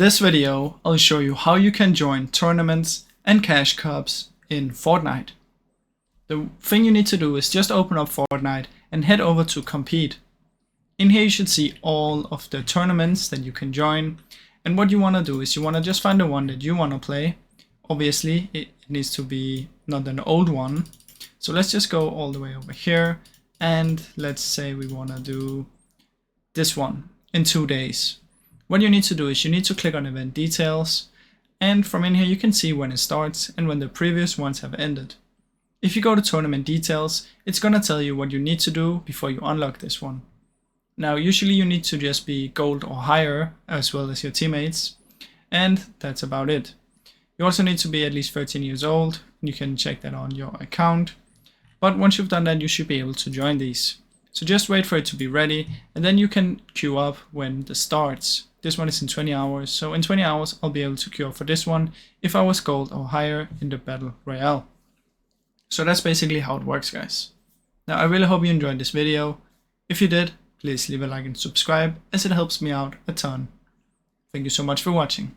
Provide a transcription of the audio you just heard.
this video, I'll show you how you can join tournaments and cash cups in Fortnite. The thing you need to do is just open up Fortnite and head over to compete. In here you should see all of the tournaments that you can join, and what you want to do is you want to just find the one that you want to play. Obviously it needs to be not an old one, so let's just go all the way over here and let's say we want to do this one in 2 days. What you need to do is you need to click on event details, and from in here you can see when it starts and when the previous ones have ended. If you go to tournament details, it's gonna tell you what you need to do before you unlock this one. Now usually you need to just be gold or higher as well as your teammates, and that's about it. You also need to be at least 13 years old. You can check that on your account, but once you've done that you should be able to join these. So just wait for it to be ready and then you can queue up when this starts. This one is in 20 hours, so in 20 hours I'll be able to queue up for this one if I was gold or higher in the battle royale. So that's basically how it works, guys. Now I really hope you enjoyed this video. If you did, please leave a like and subscribe as it helps me out a ton. Thank you so much for watching.